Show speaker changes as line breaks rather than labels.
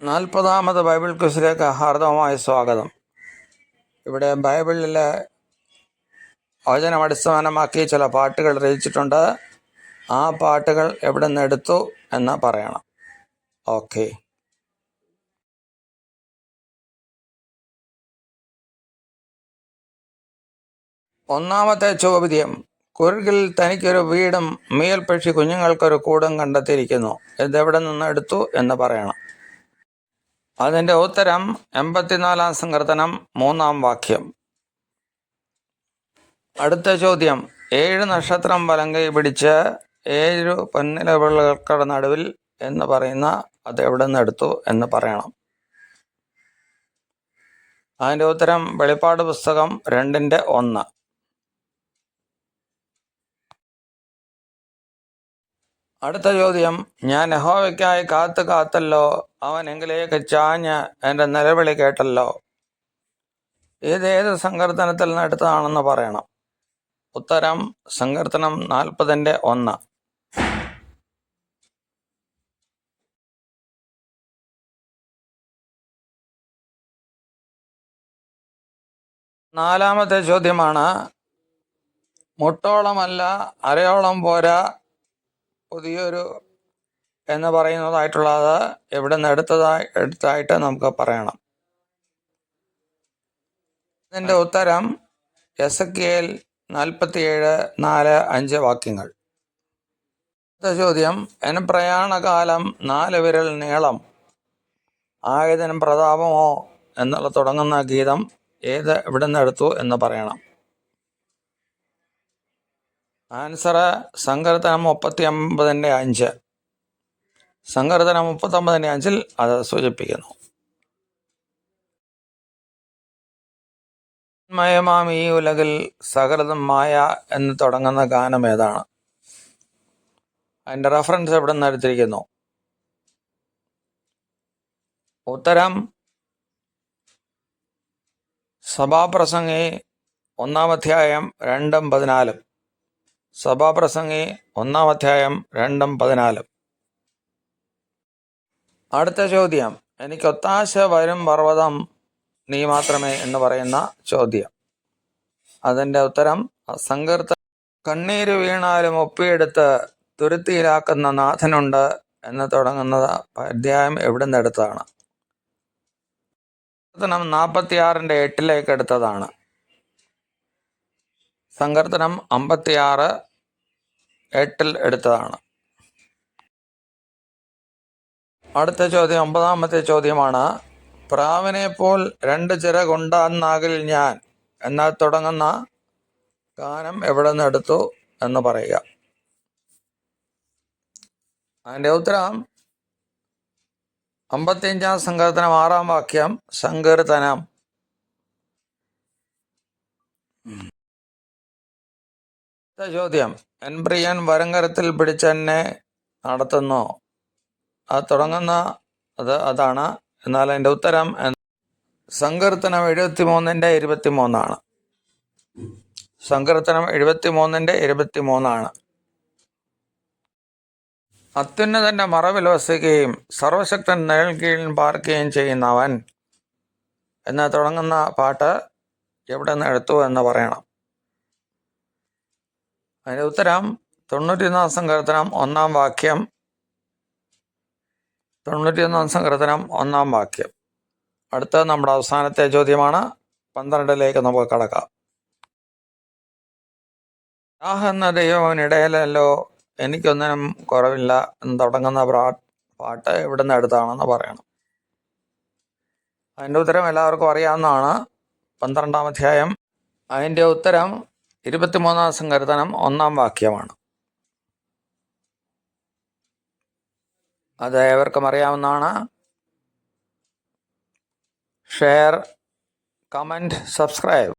40ാമത് Bible ക്വിസിലേക്ക് ഹാർദവമായ സ്വാഗതം. ഇവിടെ ബൈബിളിലെ വചനം അടിസ്ഥാനമാക്കി ചില പാട്ടുകൾ രചിച്ചിട്ടുണ്ട്. ആ പാട്ടുകൾ എവിടെ നിന്ന് എടുത്തു എന്ന് പറയണം. ഓക്കെ. ഒന്നാമത്തെ ചോദ്യം: കുരുകിൽ തനിക്കൊരു വീടും മുയൽപക്ഷി കുഞ്ഞുങ്ങൾക്കൊരു കൂടും കണ്ടെത്തിയിരിക്കുന്നു. ഇതെവിടെ നിന്ന് എടുത്തു എന്ന് പറയണം. അതിൻ്റെ ഉത്തരം 84-ാം സങ്കീർത്തനം 3-ാം വാക്യം. അടുത്ത ചോദ്യം: 7 നക്ഷത്രം വലങ്കൈ പിടിച്ച് 7 പൊന്നിലവിളകളുടെ നടുവിൽ എന്ന് പറയുന്ന അത് എവിടെ നിന്ന് എടുത്തു എന്ന് പറയണം. അതിൻ്റെ ഉത്തരം വെളിപ്പാട് പുസ്തകം 2:1. അടുത്ത ചോദ്യം: ഞാൻ യഹോവയ്ക്കായി കാത്തല്ലോ, അവൻ എങ്കിലേക്ക് ചാഞ്ഞ് എൻ്റെ നിലവിളി കേട്ടല്ലോ. ഇതേത് സങ്കീർത്തനത്തിൽ നിന്ന് എടുത്തതാണെന്ന് പറയണം. ഉത്തരം സങ്കീർത്തനം 40:1. നാലാമത്തെ ചോദ്യമാണ്: മുട്ടോളമല്ല അരയോളം പോരാ പുതിയൊരു എന്ന് പറയുന്നതായിട്ടുള്ളത് എവിടെ നിന്ന് എടുത്തായിട്ട് നമുക്ക് പറയണം. ഇതിൻ്റെ ഉത്തരം എസെക്കിയേൽ 47:4-5 വാക്യങ്ങൾ. അടുത്ത ചോദ്യം: എൻ പ്രയാണകാലം 4 വിരൽ നീളം ആയതിനും പ്രതാപമോ എന്നുള്ള തുടങ്ങുന്ന ഗീതം എവിടെ നിന്ന് എടുത്തു എന്ന് പറയണം. ആൻസർ സങ്കീർത്തനം 39:5. സങ്കീർത്തനം 39:5 അത് സൂചിപ്പിക്കുന്നു. മയമാം ഈ ഉലകിൽ സകലതും മായ എന്ന് തുടങ്ങുന്ന ഗാനം ഏതാണ്? അതിൻ്റെ റെഫറൻസ് എവിടെ നിന്ന് എടുത്തിരിക്കുന്നു? ഉത്തരം സഭാപ്രസംഗി 1-ാം അധ്യായം 2-14. സഭാപ്രസംഗി 1-ാം അധ്യായം 2-14. അടുത്ത ചോദ്യം: എനിക്ക് ഒത്താശ വരും പർവ്വതം നീ മാത്രമേ എന്ന് പറയുന്ന ചോദ്യം. അതിൻ്റെ ഉത്തരം സങ്കീർത്തനം. കണ്ണീര് വീണാലും ഒപ്പിയെടുത്ത് തുരുത്തിയിലാക്കുന്ന നാഥനുണ്ട് എന്ന് തുടങ്ങുന്ന അധ്യായം എവിടെ നിന്ന് എടുത്തതാണ്? സങ്കീർത്തനം 46:8 എടുത്തതാണ്. സങ്കീർത്തനം 56:8 എടുത്തതാണ്. അടുത്ത ചോദ്യം 9ാമത്തെ ചോദ്യമാണ്: പ്രാവിനെ പോൽ 2 ചിറകുണ്ടാകുന്നിൽ ഞാൻ എന്നാൽ തുടങ്ങുന്ന ഗാനം എവിടെ നിന്ന് എടുത്തു എന്ന് പറയുക. അതിൻ്റെ ഉത്തരം 55-ാം സങ്കീർത്തനം 6-ാം വാക്യം, സങ്കീർത്തനം. അടുത്ത ചോദ്യം: എൻ പ്രിയൻ വരങ്കരത്തിൽ പിടിച്ചെന്നെ നടത്തുന്നു. അത് തുടങ്ങുന്ന അതാണ്. എന്നാൽ അതിൻ്റെ ഉത്തരം സങ്കീർത്തനം 73:23. സങ്കീർത്തനം 73:23. അത്യുന്നതൻ്റെ മറവിൽ വസിക്കുകയും സർവശക്തൻ നിഴൽ കീഴിൽ പാർക്കുകയും ചെയ്യുന്നവൻ എന്ന് തുടങ്ങുന്ന പാട്ട് എവിടെ നിന്ന് എടുത്തു എന്ന് പറയണം. അതിൻ്റെ ഉത്തരം 91-ാം സങ്കീർത്തനം 1-ാം വാക്യം. 91-ാം സങ്കീർത്തനം 1-ാം വാക്യം. അടുത്തത് നമ്മുടെ അവസാനത്തെ ചോദ്യമാണ്. 12ലേക്ക് നമുക്ക് കടക്കാം. എന്ന ദൈവനിടയിലല്ലോ എനിക്കൊന്നിനും കുറവില്ല എന്ന് തുടങ്ങുന്ന പാട്ട് എവിടെ നിന്ന് എടുത്താണെന്ന് പറയണം. അതിൻ്റെ ഉത്തരം എല്ലാവർക്കും അറിയാവുന്നതാണ്. 12-ാം അധ്യായം. അതിൻ്റെ ഉത്തരം 23-ാം സങ്കീർത്തനം 1-ാം വാക്യമാണ്. അത് ഏവർക്കും അറിയാവുന്നതാണ്. Share, comment, subscribe.